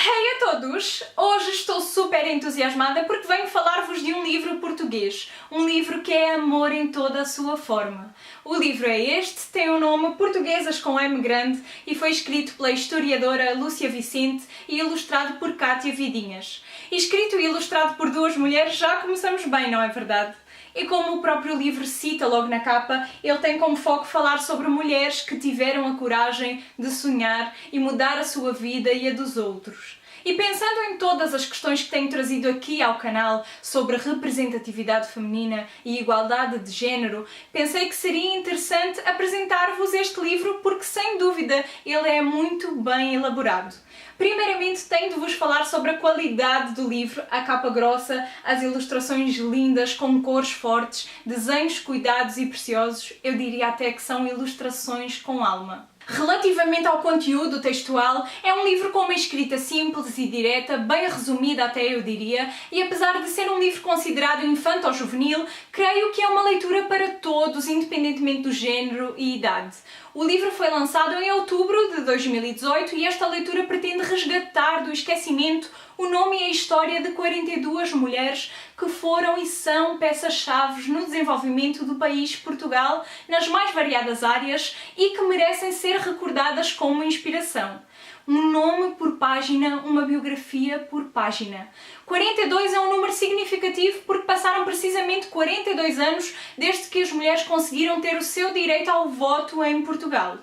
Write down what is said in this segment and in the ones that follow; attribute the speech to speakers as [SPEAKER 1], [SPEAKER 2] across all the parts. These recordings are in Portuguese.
[SPEAKER 1] Hey a todos! Hoje estou super entusiasmada porque venho falar-vos de um livro português. Um livro que é amor em toda a sua forma. O livro é este, tem o nome Portuguesas com M grande e foi escrito pela historiadora Lúcia Vicente e ilustrado por Cátia Vidinhas. Escrito e ilustrado por duas mulheres, já começamos bem, não é verdade? E como o próprio livro cita logo na capa, ele tem como foco falar sobre mulheres que tiveram a coragem de sonhar e mudar a sua vida e a dos outros. E pensando em todas as questões que tenho trazido aqui ao canal sobre representatividade feminina e igualdade de género, pensei que seria interessante apresentar-vos este livro porque, sem dúvida, ele é muito bem elaborado. Primeiramente, tenho de vos falar sobre a qualidade do livro, a capa grossa, as ilustrações lindas, com cores fortes, desenhos cuidados e preciosos, eu diria até que são ilustrações com alma. Relativamente ao conteúdo textual, é um livro com uma escrita simples e direta, bem resumida até eu diria, e apesar de ser um livro considerado infanto-juvenil, creio que é uma leitura para todos, independentemente do género e idade. O livro foi lançado em outubro de 2018 e esta leitura pretende resgatar do esquecimento o nome e a história de 42 mulheres que foram e são peças-chave no desenvolvimento do país Portugal nas mais variadas áreas e que merecem ser recordadas como inspiração. Um nome por página, uma biografia por página. 42 é um número significativo porque passaram precisamente 42 anos desde que as mulheres conseguiram ter o seu direito ao voto em Portugal.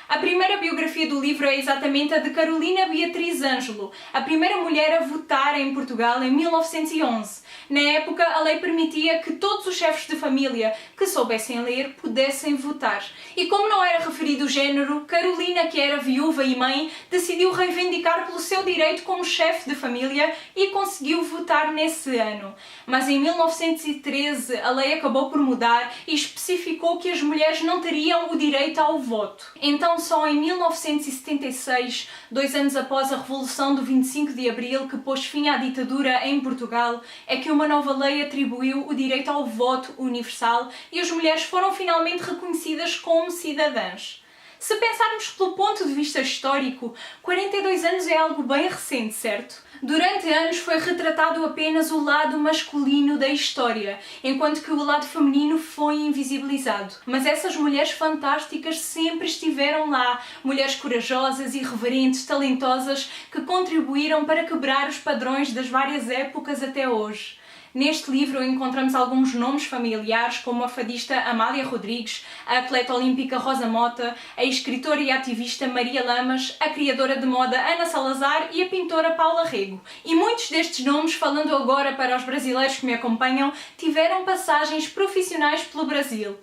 [SPEAKER 1] A primeira biografia do livro é exatamente a de Carolina Beatriz Ângelo, a primeira mulher a votar em Portugal em 1911. Na época, a lei permitia que todos os chefes de família que soubessem ler pudessem votar. E como não era referido o género, Carolina, que era viúva e mãe, decidiu reivindicar pelo seu direito como chefe de família e conseguiu votar nesse ano. Mas em 1913 a lei acabou por mudar e especificou que as mulheres não teriam o direito ao voto. Então só em 1976, 2 anos após a Revolução do 25 de Abril, que pôs fim à ditadura em Portugal, é que uma nova lei atribuiu o direito ao voto universal e as mulheres foram finalmente reconhecidas como cidadãs. Se pensarmos pelo ponto de vista histórico, 42 anos é algo bem recente, certo? Durante anos foi retratado apenas o lado masculino da história, enquanto que o lado feminino foi invisibilizado. Mas essas mulheres fantásticas sempre estiveram lá, mulheres corajosas, irreverentes, talentosas, que contribuíram para quebrar os padrões das várias épocas até hoje. Neste livro encontramos alguns nomes familiares, como a fadista Amália Rodrigues, a atleta olímpica Rosa Mota, a escritora e ativista Maria Lamas, a criadora de moda Ana Salazar e a pintora Paula Rego. E muitos destes nomes, falando agora para os brasileiros que me acompanham, tiveram passagens profissionais pelo Brasil.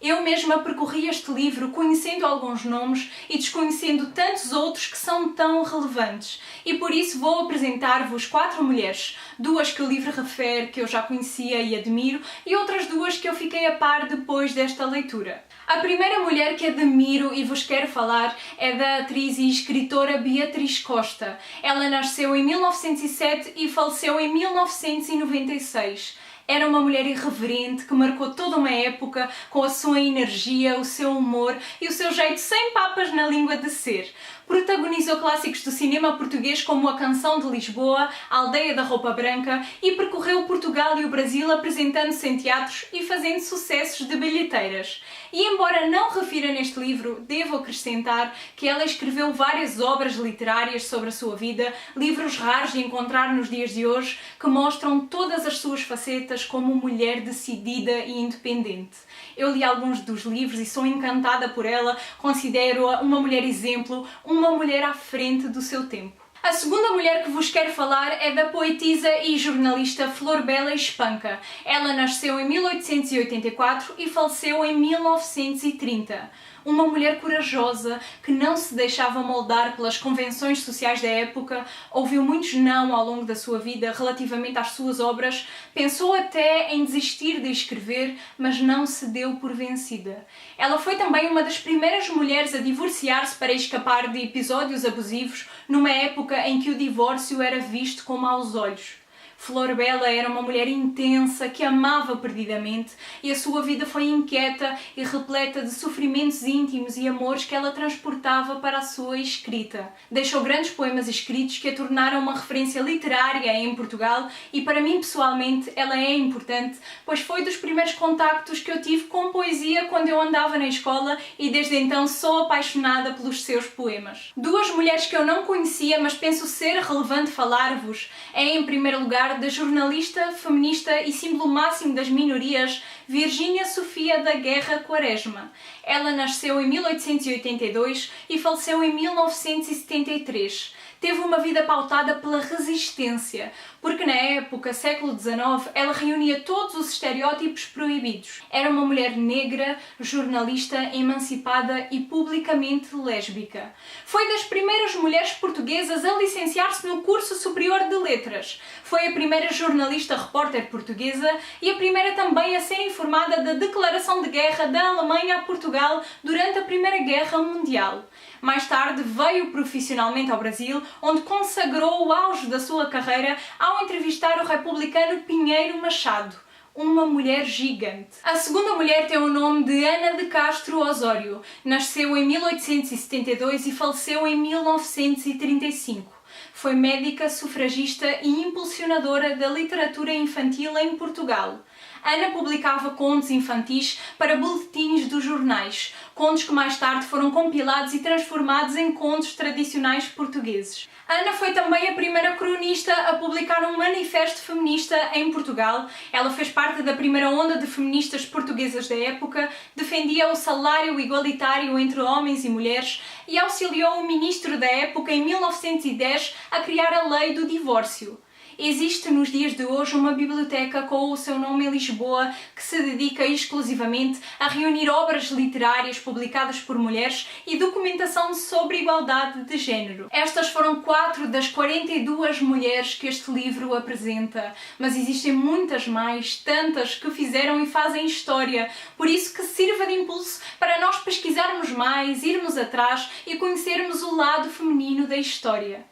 [SPEAKER 1] Eu mesma percorri este livro conhecendo alguns nomes e desconhecendo tantos outros que são tão relevantes. E por isso vou apresentar-vos 4 mulheres, 2 que o livro refere, que eu já conhecia e admiro, e outras 2 que eu fiquei a par depois desta leitura. A primeira mulher que admiro e vos quero falar é da atriz e escritora Beatriz Costa. Ela nasceu em 1907 e faleceu em 1996. Era uma mulher irreverente que marcou toda uma época com a sua energia, o seu humor e o seu jeito sem papas na língua de ser. Protagonizou clássicos do cinema português como A Canção de Lisboa, A Aldeia da Roupa Branca e percorreu Portugal e o Brasil apresentando-se em teatros e fazendo sucessos de bilheteiras. E embora não refira neste livro, devo acrescentar que ela escreveu várias obras literárias sobre a sua vida, livros raros de encontrar nos dias de hoje, que mostram todas as suas facetas como mulher decidida e independente. Eu li alguns dos livros e sou encantada por ela, considero-a uma mulher exemplo, uma mulher à frente do seu tempo. A segunda mulher que vos quero falar é da poetisa e jornalista Flor Bela Espanca. Ela nasceu em 1884 e faleceu em 1930. Uma mulher corajosa que não se deixava moldar pelas convenções sociais da época, ouviu muitos não ao longo da sua vida relativamente às suas obras, pensou até em desistir de escrever, mas não se deu por vencida. Ela foi também uma das primeiras mulheres a divorciar-se para escapar de episódios abusivos, numa época em que o divórcio era visto com maus olhos. Flor Bela era uma mulher intensa que amava perdidamente e a sua vida foi inquieta e repleta de sofrimentos íntimos e amores que ela transportava para a sua escrita. Deixou grandes poemas escritos que a tornaram uma referência literária em Portugal e para mim pessoalmente ela é importante, pois foi dos primeiros contactos que eu tive com poesia quando eu andava na escola e desde então sou apaixonada pelos seus poemas. Duas mulheres que eu não conhecia, mas penso ser relevante falar-vos, é em primeiro lugar da jornalista, feminista e símbolo máximo das minorias, Virgínia Sofia da Guerra Quaresma. Ela nasceu em 1882 e faleceu em 1973. Teve uma vida pautada pela resistência, porque na época, século XIX, ela reunia todos os estereótipos proibidos. Era uma mulher negra, jornalista, emancipada e publicamente lésbica. Foi das primeiras mulheres portuguesas a licenciar-se no curso superior de letras. Foi a primeira jornalista repórter portuguesa e a primeira também a ser informada da declaração de guerra da Alemanha a Portugal durante a Primeira Guerra Mundial. Mais tarde veio profissionalmente ao Brasil, onde consagrou o auge da sua carreira ao entrevistar o republicano Pinheiro Machado, uma mulher gigante. A segunda mulher tem o nome de Ana de Castro Osório. Nasceu em 1872 e faleceu em 1935. Foi médica, sufragista e impulsionadora da literatura infantil em Portugal. Ana publicava contos infantis para boletins dos jornais, contos que mais tarde foram compilados e transformados em contos tradicionais portugueses. Ana foi também a primeira cronista a publicar um manifesto feminista em Portugal. Ela fez parte da primeira onda de feministas portuguesas da época, defendia o salário igualitário entre homens e mulheres e auxiliou o ministro da época em 1910 a criar a lei do divórcio. Existe nos dias de hoje uma biblioteca com o seu nome em Lisboa que se dedica exclusivamente a reunir obras literárias publicadas por mulheres e documentação sobre igualdade de género. Estas foram 4 das 42 mulheres que este livro apresenta, mas existem muitas mais, tantas que fizeram e fazem história, por isso que sirva de impulso para nós pesquisarmos mais, irmos atrás e conhecermos o lado feminino da história.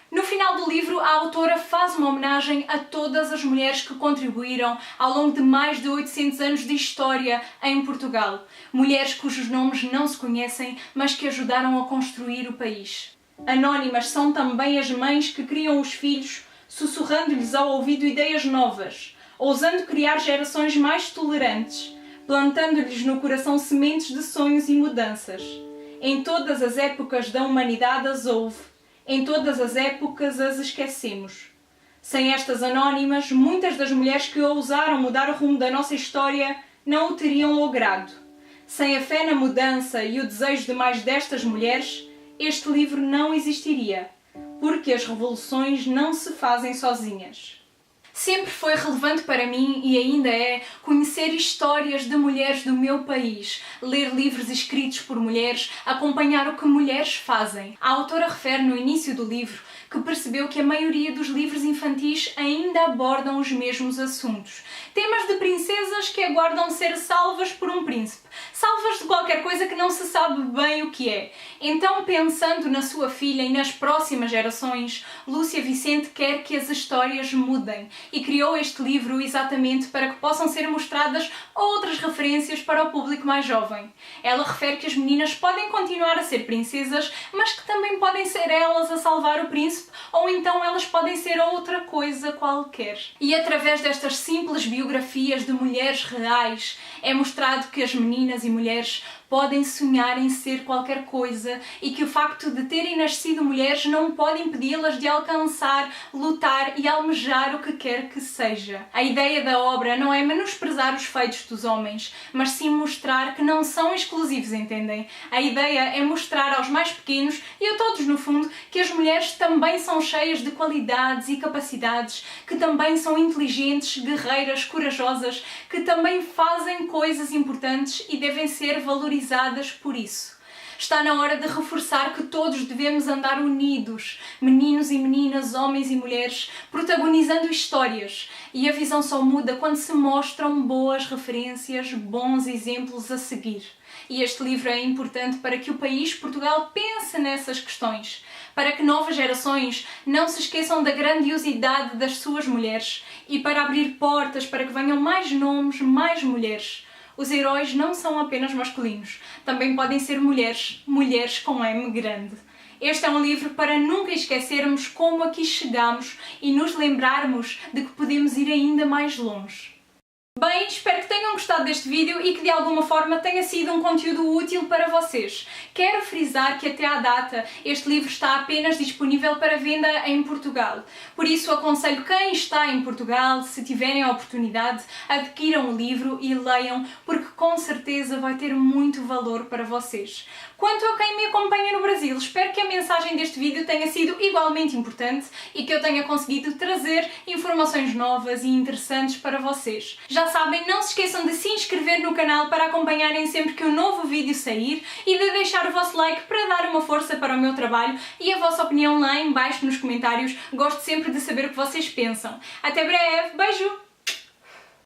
[SPEAKER 1] No final do livro, a autora faz uma homenagem a todas as mulheres que contribuíram ao longo de mais de 800 anos de história em Portugal. Mulheres cujos nomes não se conhecem, mas que ajudaram a construir o país. Anónimas são também as mães que criam os filhos, sussurrando-lhes ao ouvido ideias novas, ousando criar gerações mais tolerantes, plantando-lhes no coração sementes de sonhos e mudanças. Em todas as épocas da humanidade as houve. Em todas as épocas as esquecemos. Sem estas anónimas, muitas das mulheres que ousaram mudar o rumo da nossa história não o teriam logrado. Sem a fé na mudança e o desejo de mais destas mulheres, este livro não existiria, porque as revoluções não se fazem sozinhas. Sempre foi relevante para mim, e ainda é, conhecer histórias de mulheres do meu país, ler livros escritos por mulheres, acompanhar o que mulheres fazem. A autora refere no início do livro que percebeu que a maioria dos livros infantis ainda abordam os mesmos assuntos. Temas de princesas que aguardam ser salvas por um príncipe. Salvas de qualquer coisa que não se sabe bem o que é. Então, pensando na sua filha e nas próximas gerações, Lúcia Vicente quer que as histórias mudem e criou este livro exatamente para que possam ser mostradas outras referências para o público mais jovem. Ela refere que as meninas podem continuar a ser princesas, mas que também podem ser elas a salvar o príncipe, ou então elas podem ser outra coisa qualquer. E através destas simples biografias de mulheres reais, é mostrado que as meninas e mulheres podem sonhar em ser qualquer coisa e que o facto de terem nascido mulheres não pode impedi-las de alcançar, lutar e almejar o que quer que seja. A ideia da obra não é menosprezar os feitos dos homens, mas sim mostrar que não são exclusivos, entendem? A ideia é mostrar aos mais pequenos e a todos no fundo que as mulheres também são cheias de qualidades e capacidades, que também são inteligentes, guerreiras, corajosas, que também fazem coisas importantes e devem ser valorizadas por isso. Está na hora de reforçar que todos devemos andar unidos, meninos e meninas, homens e mulheres, protagonizando histórias. E a visão só muda quando se mostram boas referências, bons exemplos a seguir. E este livro é importante para que o país, Portugal, pense nessas questões. para que novas gerações não se esqueçam da grandiosidade das suas mulheres e para abrir portas para que venham mais nomes, mais mulheres. Os heróis não são apenas masculinos, também podem ser mulheres, mulheres com M grande. Este é um livro para nunca esquecermos como aqui chegamos e nos lembrarmos de que podemos ir ainda mais longe. Bem, espero que tenham gostado deste vídeo e que de alguma forma tenha sido um conteúdo útil para vocês. Quero frisar que até à data este livro está apenas disponível para venda em Portugal. Por isso aconselho quem está em Portugal, se tiverem a oportunidade, adquiram o livro e leiam, porque com certeza vai ter muito valor para vocês. Quanto a quem me acompanha no Brasil, espero que a mensagem deste vídeo tenha sido igualmente importante e que eu tenha conseguido trazer informações novas e interessantes para vocês. Já sabem, não se esqueçam de se inscrever no canal para acompanharem sempre que um novo vídeo sair e de deixar o vosso like para dar uma força para o meu trabalho e a vossa opinião lá em baixo nos comentários. Gosto sempre de saber o que vocês pensam. Até breve, beijo!